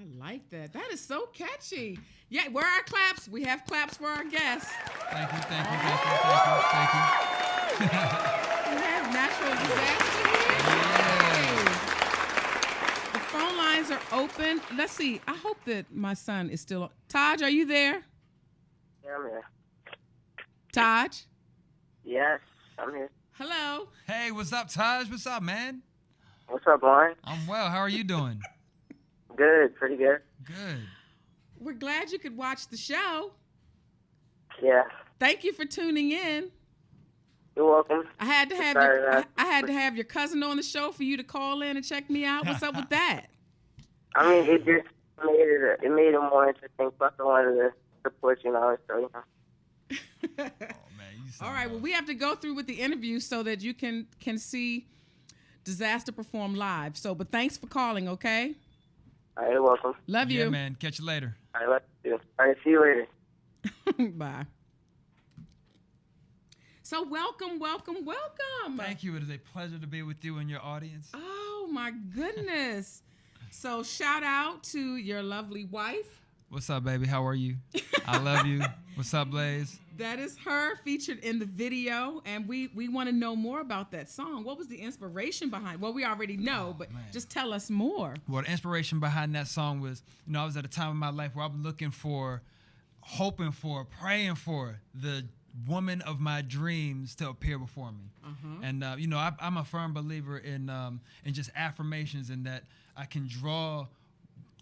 I like that. That is so catchy. Yeah, where are our claps? We have claps for our guests. Thank you, thank you, thank you, thank you, thank you. We have natural disaster here. The phone lines are open. Let's see. I hope that my son is still. Taj, are you there? Yeah, I'm here. Taj? Yes, I'm here. Hello. Hey, what's up, Taj? What's up, man? What's up, Lauren? I'm well. How are you doing? Good, pretty good. Good. We're glad you could watch the show. Yeah, Thank you for tuning in. you're welcome. I had to have Sorry, I had to have your cousin on the show for you to call in and check me out. What's up with that? I mean, it just made it more interesting. Plus, I wanted to support you now, so you know. Oh, man, you sound All right. Well, we have to go through with the interview so that you can see Disaster perform live. So, but thanks for calling. Okay. All right, you're welcome. Love Yeah, you. man. Catch you later. All right, love you. All right, see you later. Bye. So welcome. Thank you. It is a pleasure to be with you and your audience. Oh my goodness. So shout out to your lovely wife. What's up, baby? How are you? I love you. What's up, Blaze? That is her featured in the video, and we want to know more about that song. What was the inspiration behind? Well, we already know, but man. just tell us more. Well, the inspiration behind that song was, I was at a time in my life where I was looking for, hoping for, praying for the woman of my dreams to appear before me. And, I'm a firm believer in just affirmations, and that I can draw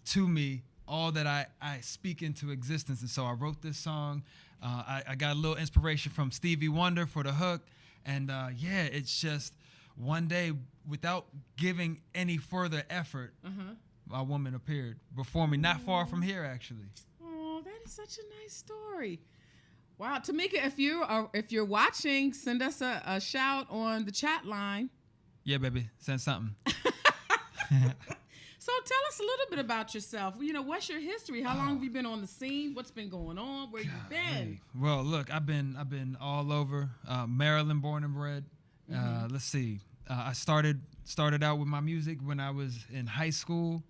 to me all that I speak into existence. And so I wrote this song. I got a little inspiration from Stevie Wonder for the hook. And it's just one day, without giving any further effort, a woman appeared before me, not far from here, actually. Oh, that is such a nice story. Wow, Tamika, if you're watching, send us a shout on the chat line. Yeah, baby, send something. So tell us a little bit about yourself. What's your history? How long have you been on the scene? What's been going on? Where you been? Well, look, I've been all over. Maryland, born and bred. Let's see. I started out with my music when I was in high school.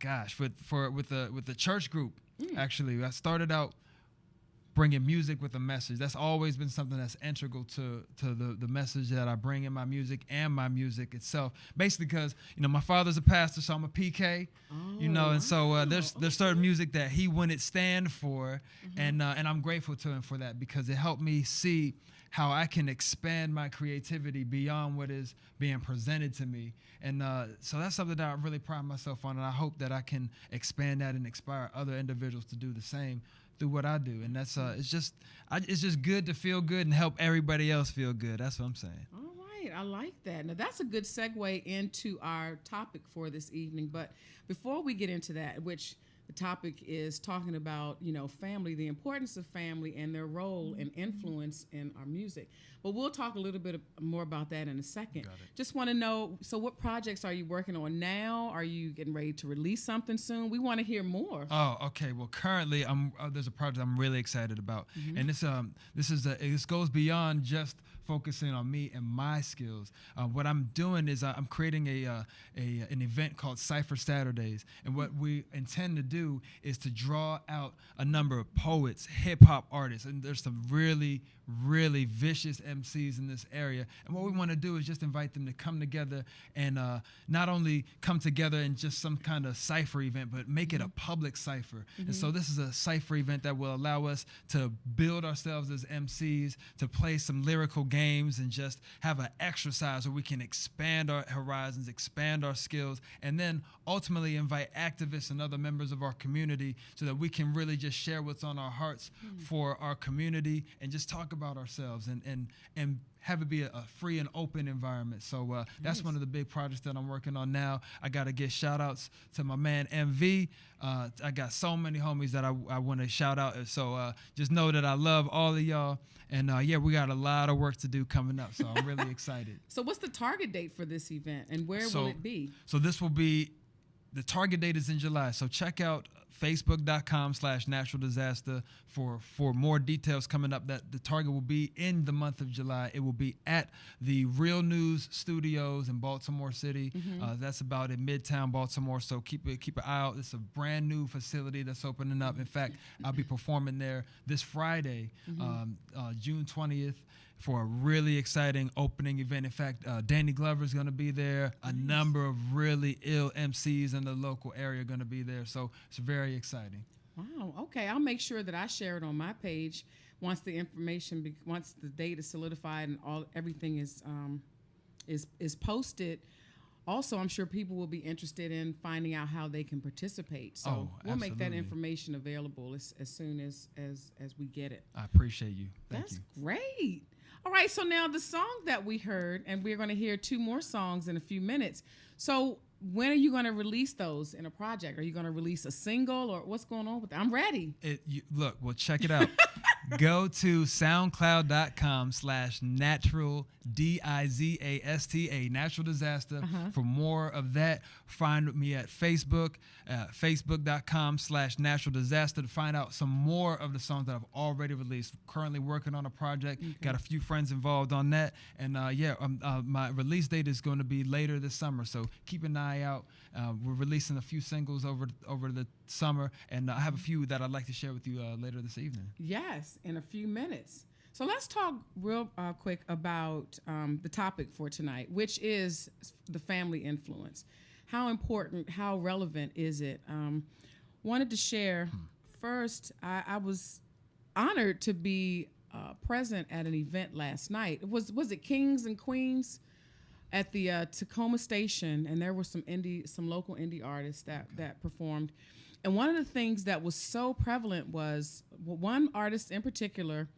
Gosh, with the church group. Actually, I started out bringing music with a message. That's always been something that's integral to the message that I bring in my music and my music itself. Basically, because my father's a pastor, so I'm a PK. And so there's certain music that he wouldn't stand for, and I'm grateful to him for that, because it helped me see how I can expand my creativity beyond what is being presented to me. And so that's something that I really pride myself on, and I hope that I can expand that and inspire other individuals to do the same through what I do. And that's it's just good to feel good and help everybody else feel good. That's what I'm saying. All right, I like that. Now that's a good segue into our topic for this evening. But before we get into that, which the topic is talking about, family, the importance of family and their role and influence in our music. But we'll talk a little bit more about that in a second. Just want to know, so what projects are you working on now? Are you getting ready to release something soon? We want to hear more. Oh, okay. Well, currently, there's a project I'm really excited about, and this goes beyond just focusing on me and my skills. What I'm doing is I'm creating an event called Cypher Saturdays, and what we intend to do is to draw out a number of poets, hip hop artists, and there's some really, really vicious MCs in this area. And what we want to do is just invite them to come together and not only come together in just some kind of cypher event, but make it a public cypher. And so this is a cypher event that will allow us to build ourselves as MCs, to play some lyrical games, and just have an exercise where we can expand our horizons, expand our skills, and then ultimately invite activists and other members of our community so that we can really just share what's on our hearts for our community and just talk about ourselves and have it be a free and open environment. So that's one of the big projects that I'm working on now. I got to give shout outs to my man MV. I got so many homies that I want to shout out. So just know that I love all of y'all. And we got a lot of work to do coming up. So I'm really excited. So what's the target date for this event, and where will it be? So this will be, the target date is in July. So check out Facebook.com/natural disaster for more details coming up. That the target will be in the month of July. It will be at the Real News Studios in Baltimore City. That's about in Midtown Baltimore. So keep an eye out. It's a brand new facility that's opening up. In fact, I'll be performing there this Friday, June 20th. For a really exciting opening event. In fact, Danny Glover is going to be there. A number of really ill MCs in the local area are going to be there. So it's very exciting. Wow. Okay, I'll make sure that I share it on my page once the information, once the date is solidified and everything is posted. Also, I'm sure people will be interested in finding out how they can participate. So we'll make that information available as soon as we get it. I appreciate you. Thank you. That's great. All right, so now the song that we heard, and we're going to hear 2 more songs in a few minutes. So when are you going to release those in a project? Are you going to release a single, or what's going on with that? I'm ready. Look, well, check it out. Go to soundcloud.com/natural DIZASTA, Natural Disaster. For more of that, find me at Facebook, facebook.com/natural disaster to find out some more of the songs that I've already released. Currently working on a project, got a few friends involved on that. And my release date is going to be later this summer. So keep an eye out. We're releasing a few singles over the summer, and I have a few that I'd like to share with you later this evening. Yes, in a few minutes. So let's talk real quick about the topic for tonight, which is the family influence. How important, how relevant is it? Wanted to share first, I was honored to be present at an event last night. Was it Kings and Queens at the Tacoma Station, and there were some local indie artists that performed. And one of the things that was so prevalent was one artist in particular,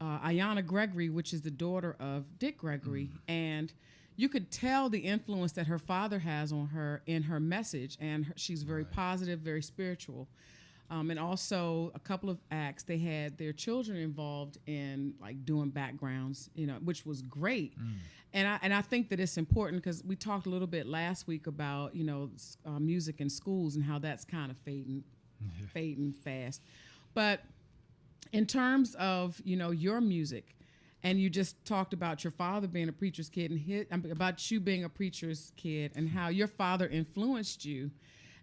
Ayana Gregory, which is the daughter of Dick Gregory, and you could tell the influence that her father has on her in her message, and she's very positive, very spiritual. And also a couple of acts, they had their children involved in like doing backgrounds, which was great. And I think that it's important because we talked a little bit last week about, music in schools and how that's kind of fading fast. But in terms of, your music, and you just talked about your father being a preacher's kid and about you being a preacher's kid and how your father influenced you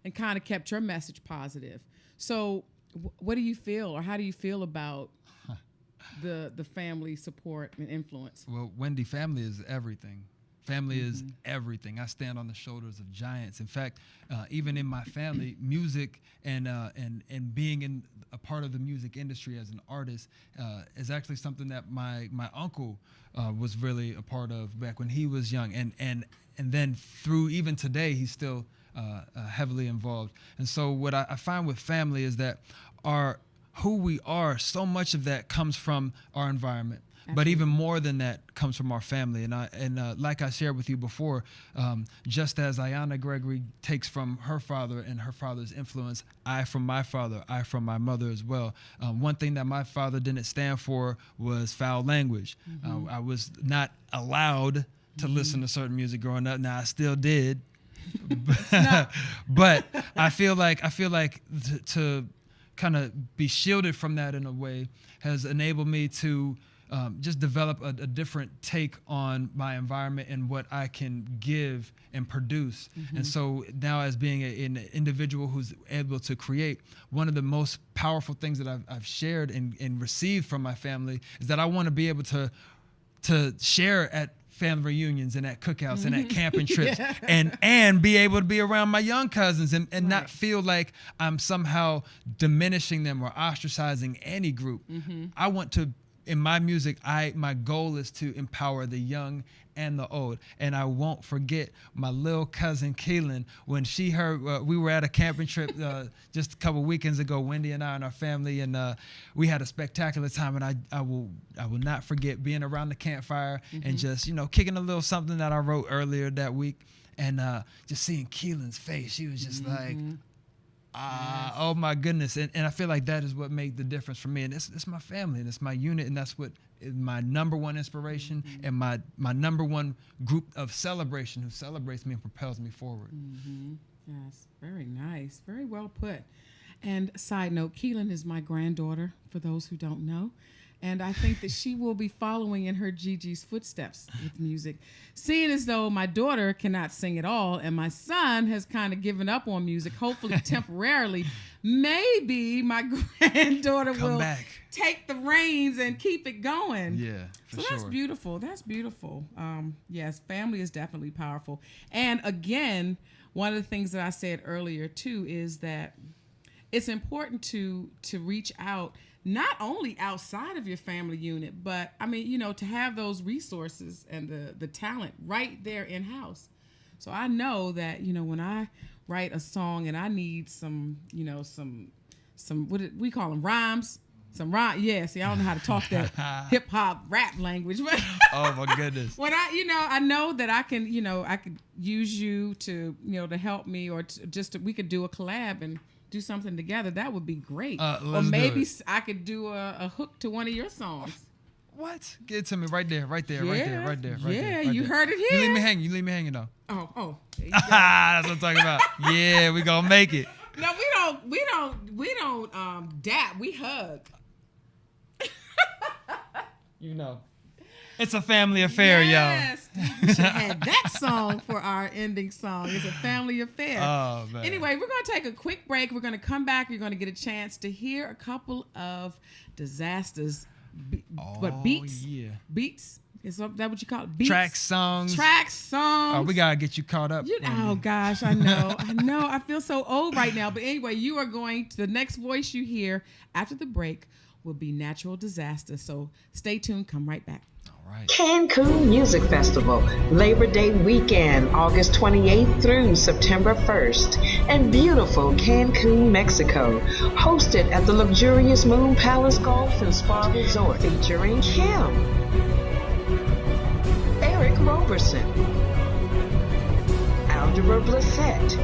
and kind of kept your message positive. So what do you feel, or how do you feel about the family support and influence? Well, Wendy, family is everything. Family is everything. I stand on the shoulders of giants. In fact, even in my family, music and being in a part of the music industry as an artist is actually something that my uncle was really a part of back when he was young, and then through even today, he's still heavily involved. And so what I find with family is that who we are, so much of that comes from our environment. Absolutely. But even more than that comes from our family. And like I shared with you before, just as Ayana Gregory takes from her father and her father's influence, I from my father, I from my mother as well. One thing that my father didn't stand for was foul language. I was not allowed to listen to certain music growing up. Now I still did. But I feel like to kind of be shielded from that in a way has enabled me to just develop a different take on my environment and what I can give and produce. And so now, as being an individual who's able to create, one of the most powerful things that I've shared and received from my family is that I want to be able to share at family reunions and at cookouts and at camping trips and be able to be around my young cousins and not feel like I'm somehow diminishing them or ostracizing any group. I want to, in my music, my goal is to empower the young and the old. And I won't forget my little cousin Keelan when she heard we were at a camping trip just a couple weekends ago, Wendy and I and our family, and we had a spectacular time. And I will not forget being around the campfire and just kicking a little something that I wrote earlier that week, and just seeing Keelan's face. She was just like, oh my goodness. And I feel like that is what made the difference for me. And it's my family and it's my unit, and that's what is my number one inspiration and my number one group of celebration who celebrates me and propels me forward. Yes, very nice. Very well put. And side note, Keelan is my granddaughter, for those who don't know. And I think that she will be following in her Gigi's footsteps with music. Seeing as though my daughter cannot sing at all and my son has kind of given up on music, hopefully temporarily, maybe my granddaughter will take the reins and keep it going. Yeah, for So that's beautiful. That's beautiful. Yes, family is definitely powerful. And again, one of the things that I said earlier too is that it's important to reach out not only outside of your family unit, but I mean, you know, to have those resources and the talent right there in house. So I know that, you know, when I write a song and I need some, you know, some what we call them, rhymes. Some rhyme, yeah. See, I don't know how to talk that hip hop rap language, but oh my goodness. When I know that I can, you know, I could use you to, you know, to help me, or we could do a collab and do something together. That would be great. Or maybe I could do a hook to one of your songs. What? Get it to me right there. Yeah, you heard it here. You leave me hanging though. Oh. That's what I'm talking about. Yeah, we gonna make it. No, we don't dap. We hug. You know, it's a family affair, y'all. Yes, we should have that song for our ending song. It's a family affair. Oh, man. Anyway, we're going to take a quick break. We're going to come back. You're going to get a chance to hear a couple of Disasters. Beats? Yeah. Beats? Is that what you call it? Beats? Track songs. Oh, we got to get you caught up. Oh, gosh, I know. I feel so old right now. But anyway, you are going to, the next voice you hear after the break will be Natural Disaster. So stay tuned. Come right back. All right. Cancun Music Festival, Labor Day weekend, August 28th through September 1st, in beautiful Cancun, Mexico, hosted at the luxurious Moon Palace Golf and Spa Resort, featuring Kim, Eric Roberson, Aldera Blissett,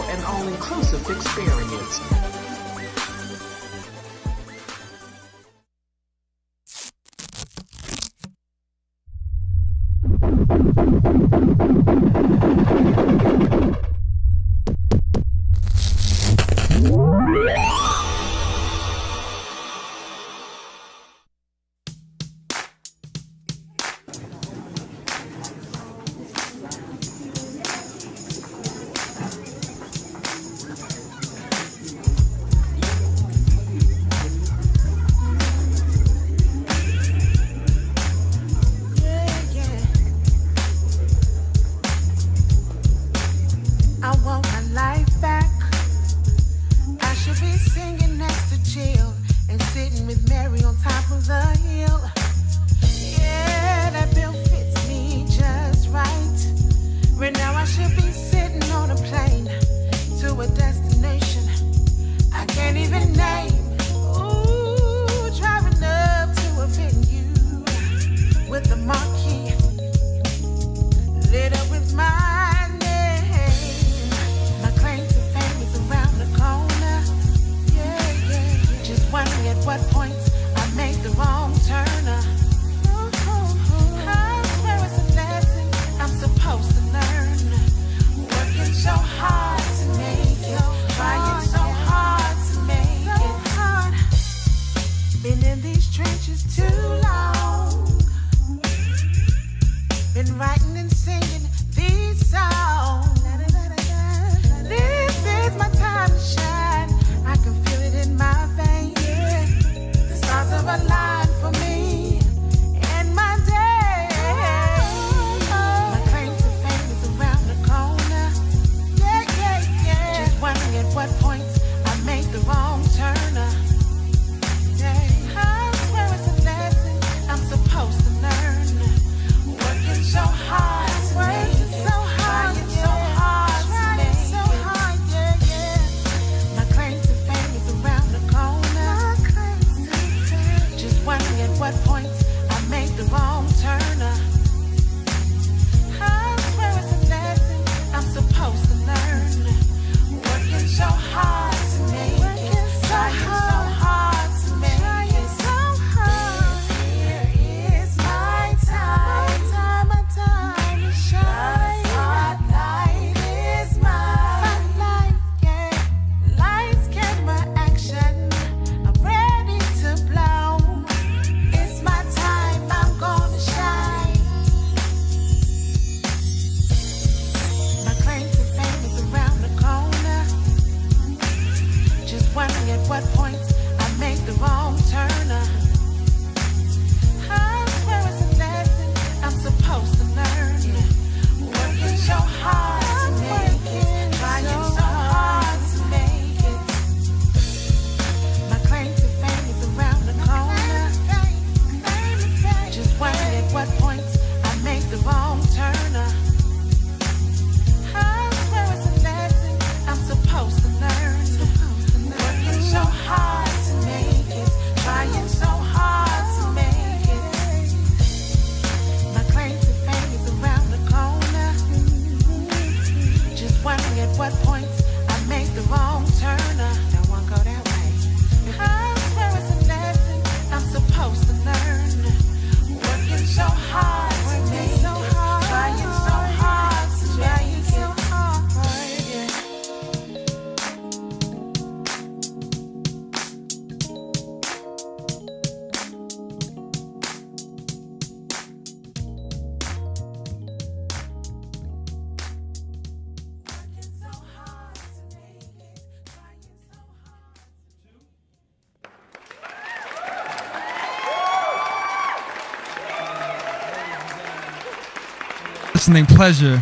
an all-inclusive experience. What point I made the wrong turn. at what point I make the wrong turn. I swear it's a lesson I'm supposed to learn. Working so hard to make it, trying so hard to make it. My claim to fame is around the corner. Just wondering at what point I make the wrong turn. I swear it's a lesson I'm supposed to learn. Working so hard to make it, trying so hard to make it. My claim to fame is around the corner. Just wondering at what point I make the wrong turn. Don't want to go that way. I swear it's a lesson I'm supposed to learn. Working so hard to make it, trying so hard to make it. Yeah. Working so hard to make it, trying so hard. Listening pleasure.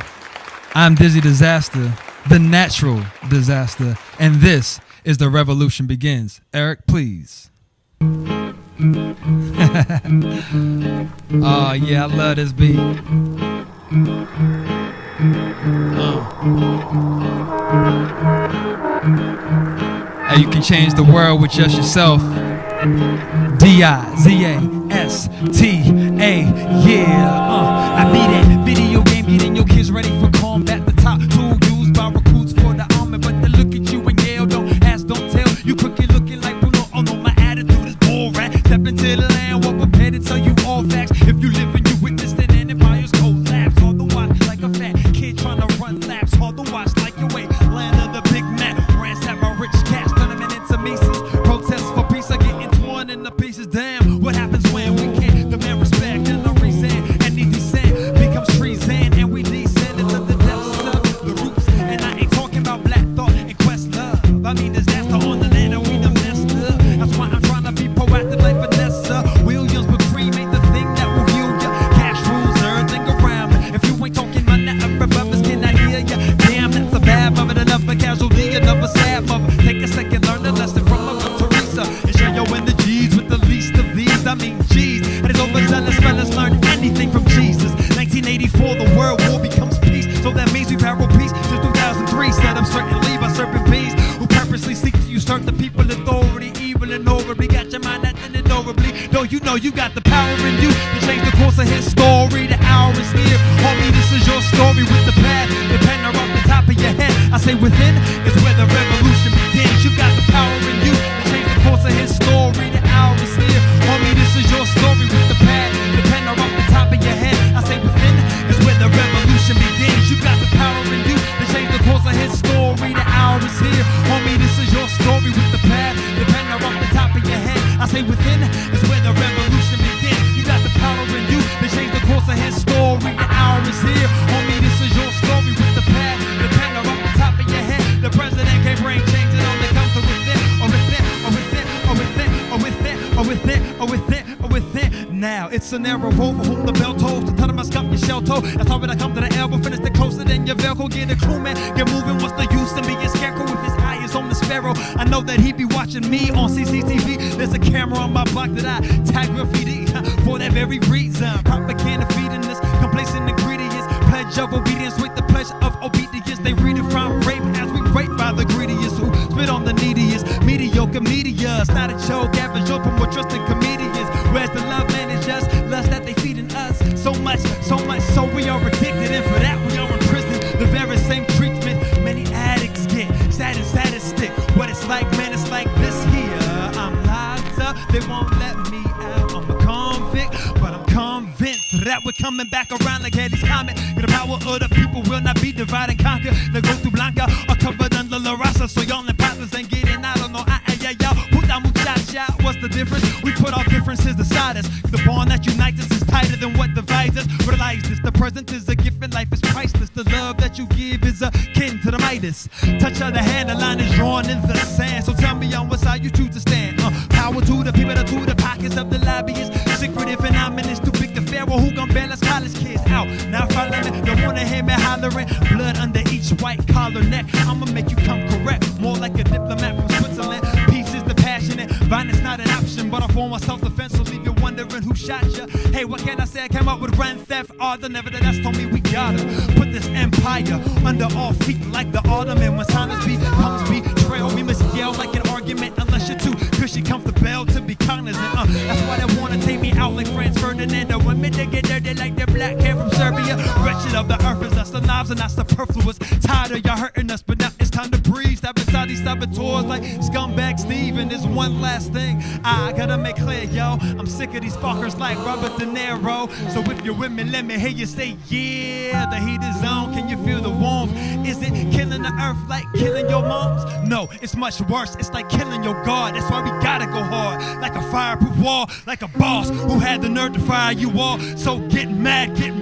I'm Dizzy Disaster, the natural disaster, and this is The Revolution Begins. Eric, please. Oh, yeah, I love this beat. Hey, you can change the world with just yourself. D-I-Z-A-S-T-A, yeah. I be that video game getting your kids ready for combat. The top tool used by recruits for the army, but they look at you and yell, don't ask, don't tell. You quickly looking like Bruno. Oh no, my attitude is bull rat. Step into the land, what prepared to tell you all facts. If you live and you witnessed it, and empires collapse. All the watch like a fat kid trying to run laps. All the watch like your way, land of the big map. Ransack my rich cash, turn them into Mises. Protests for peace are getting torn into pieces. Damn, what happens when we can't demand respect and the reason? Any descent becomes treason, and we descend into the depths of the roots. And I ain't talking about black thought and quest love. I mean disaster on the land and we done messed up. That's why I'm trying to be proactive like Vanessa Williams, but cream ain't the thing that will heal ya. Cash rules everything around me. If you ain't talking money, every brothers cannot hear ya. Damn, that's a bad mother, another casualty, another sad mother. Take a second, learn a lesson from Mother Teresa, and share your energies with the least of these. I mean, geez, and it's overzealous fellas learn anything from Jesus. 1984, the world war becomes peace, so that means we've had world peace since 2003. Set up certainly by serpent bees who purposely seek to usurp the people authority, evil and overly. Got your mind acting adorably, though you know you got the power in you to change the course of his story. The hour is here, homie, this is your story with the path, the pen are off the top of your head. I say within is where the revolution begins. You got the power in you to change the course of his story. The hour is here, homie, this is your story with the path, the pen are off the top of your head. I say within is where the revolution begins. You got the power in you to change the course of his story. The hour is here, homie, this is your story with the path, the pen are off the top of your head. I say within is where the revolution begins. You got the power in you to change the course of his story. The hour is here, homie, this is your story with the path, the pen are off the top of your head. The president can't bring change, it only comes from within, or within, or within, or within, or within, or within, or within, or within. Now it's an arrow over whom the bell tolls. The ton of my scuff your shell toe. That's how when I come to the elbow, finish the closer than your Velcro. Get a crew man, get moving. What's the use in being scarecrow if his eye is on the sparrow? I know that he be watching me on CCTV. There's a camera on my block that I tag graffiti for that very reason. Propaganda feeding us complacent ingredients. Pledge of obedience with the pleasure of obedience. They redefine rape as we rape by the greediest who spit on the neediest. Mediocre media, it's not a joke. Average open more trusted comedians. Where's the love managers? Lust that they feeding us. So much, so we are addicted, and for that we are in prison. The very same treatment many addicts get. Sad and sadistic. What it's like, man, it's like this here. I'm locked up, they won't let me out. I'm a convict, but I'm convinced that we're coming back around like Halley's Comet. The power of the people will not be divide and conquer. They go through Blanca or covered under La Raza, so y'all and partners ain't getting out. No, y'all. Puta muchacha, what's the difference? We put our differences aside us. The bond that unites us is tighter than what divides us. Realize this, the present is a gift and life is priceless. The love that you give is akin to the Midas. Touch of the hand, the line is drawn in the sand. So tell me on what side you wearing blood under each white collar neck. I'ma make you come correct, more like a diplomat from Switzerland. Peace is the passionate, violence not an option, but I form my self-defense, so leave you wondering who shot ya. Hey, what can I say? I came up with Grand Theft Auto. Nevertheless, told me we gotta put this empire under our feet like the Ottoman. When silence becomes betrayal, we must yell like an argument unless you're too cushy, comfortable to be cognizant. That's why they wanna take me out like Franz Ferdinand. The women they get dirty like their black hair from Serbia. Wretched of the earth is us, the knives are not superfluous. Tired of y'all hurting us, but now it's time to breathe. Step inside these saboteurs like scumbag Steve. And there's one last thing I gotta make clear, yo. I'm sick of these fuckers like Robert De Niro. So if you're with me, let me hear you say, yeah. The heat is on, can you feel the warmth? Is it killing the earth like killing your moms? No, it's much worse, it's like killing your God. That's why we gotta go hard, like a fireproof wall, like a boss who had the nerve to fire you all. So get mad, get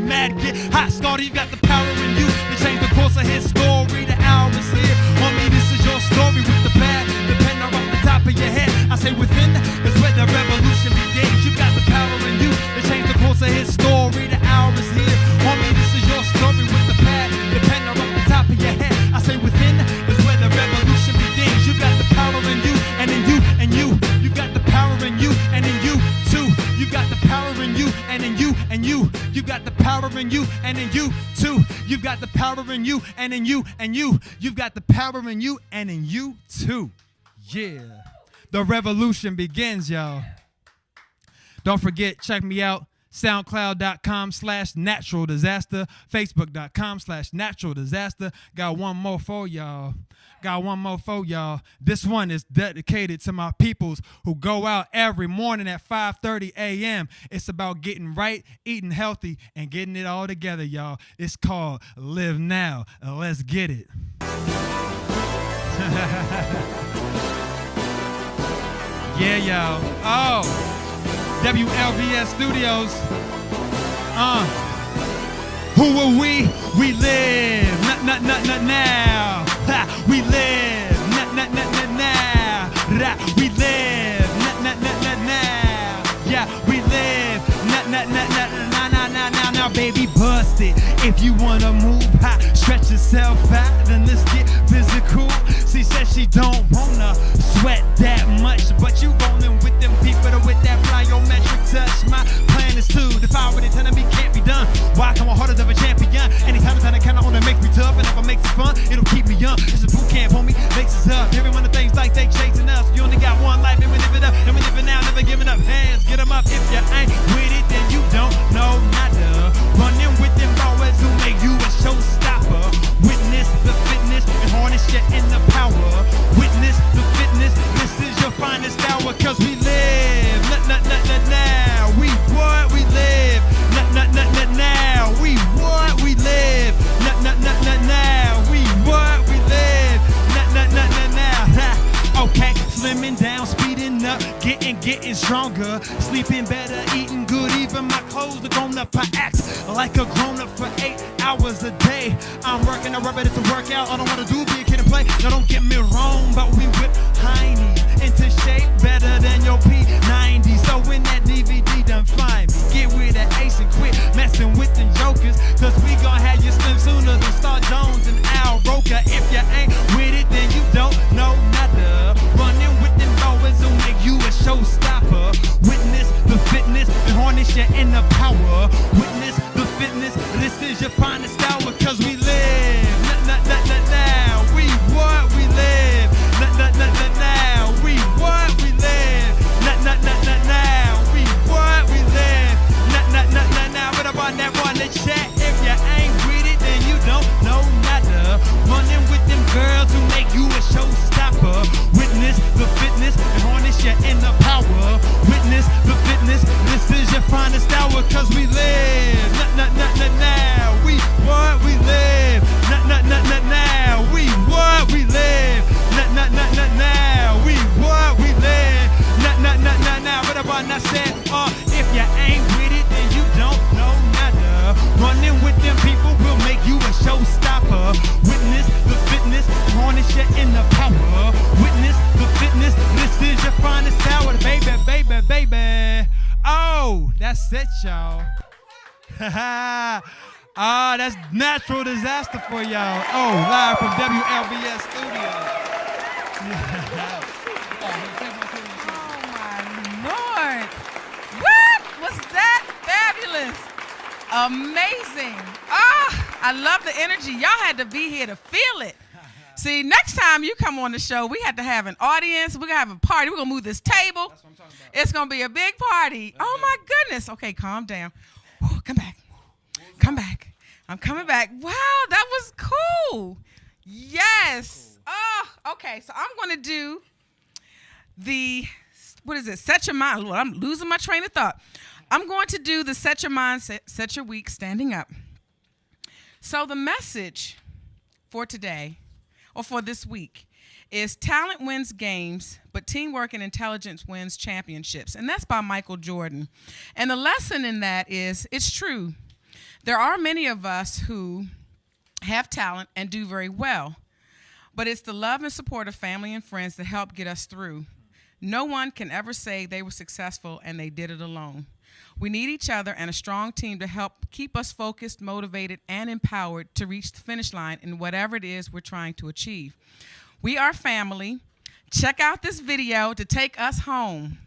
hot. Scotty, you got the power in you to change the course of his story. The hour is here, homie, this is your story with the bad, the pen are off the top of your head. I say within is where the revolution begins. You got the power in you to change the course of his story. The hour is here, homie, this is your story with the pad, the pen are off the top of your head. I say within is where the revolution begins. You got the power in you, and in you, and you. You got the power in you, and in you too. You got the power in you, and in you, and you. You got the power in you, and in you too. You've got the power in you, and in you, and you. You've got the power in you, and in you too. Yeah. The revolution begins, y'all. Don't forget, check me out. SoundCloud.com/natural disaster. Facebook.com/natural disaster. Got one more for y'all. This one is dedicated to my peoples who go out every morning at 5:30 a.m. It's about getting right, eating healthy, and getting it all together, y'all. It's called Live Now. Let's get it. Yeah, y'all. Oh, WLVS Studios. Who are we? We live. Now. Ha, we live. Now. We live. Now. Yeah, we live. Now, baby, bust it. If you wanna move high, stretch yourself out, then let's get physical. She said she don't wanna sweat that much, but you rolling with them people with that plyometric touch. My plan is to defy what they telling me can't be done. Why come on harder than a champion? Anytime it's on the counter, on it makes me tough, and if it makes it fun, it'll keep me young. It's a boot camp, homie, makes us up. Every one of the things like they chasing us. You only got one life, and we live it up, and we live it now, never giving up. Hands, get them up. If you ain't with it, then you don't know nada. Running with them boys who make you a showstopper. Witness the fitness and harness your inner power. Witness the fitness, this is your finest hour, cause we live. Now. We what we live. Now. We what we live. Now. We what we live. Now. Okay, slimming down, speeding up, getting stronger, sleeping better, eating good, even my clothes are grown up. I act like a grown up for 8 hours a day. I'm working, I rub it, it's a workout. All I wanna do be a kid and play. Now don't get me wrong, but we whip Heine into shape better than your P90. So when that DVD done find me, get with that ace and quit messing with them jokers, cause we gon' have you slim sooner than Star Jones and Al Roker. If you ain't with it, then you don't know nada. Running with them boys who make you a showstopper. Witness the fitness and harness your inner power. Witness the fitness, this is your finest hour, cause we live. Now. We what we live. Now. We what we live. Now. We what we live. Now. What about that one to chat? If you ain't with it, then you don't know nada. Running with them girls who make you a showstopper. Witness the fitness and harness your inner power. Witness the fitness, this is your finest hour, cause we live. Now. We what we live. Now. We what we live. Now. We what we live. Now. What about I said? If you ain't with it, then you don't know nada. Running with them people will make you a showstopper. Witness the fitness, harness your inner power. Witness the fitness, this is your finest hour, baby. Oh, that's it, y'all. That's natural disaster for y'all. Oh, live from WLBS Studios. Oh my Lord. What was that? Fabulous. Amazing. I love the energy. Y'all had to be here to feel it. See, next time you come on the show, we had to have an audience. We're going to have a party. We're going to move this table. That's what I'm talking about. It's going to be a big party. Oh, my goodness. Okay, calm down. Whew, come back. Come back. I'm coming back. Wow, that was cool. Yes. Oh, okay. So I'm going to do set your mind. Well, I'm losing my train of thought. I'm going to do the set your mind, set your week standing up. So the message for today, or for this week, is talent wins games, but teamwork and intelligence wins championships. And that's by Michael Jordan. And the lesson in that is, it's true. There are many of us who have talent and do very well, but it's the love and support of family and friends that help get us through. No one can ever say they were successful and they did it alone. We need each other and a strong team to help keep us focused, motivated, and empowered to reach the finish line in whatever it is we're trying to achieve. We are family. Check out this video to take us home.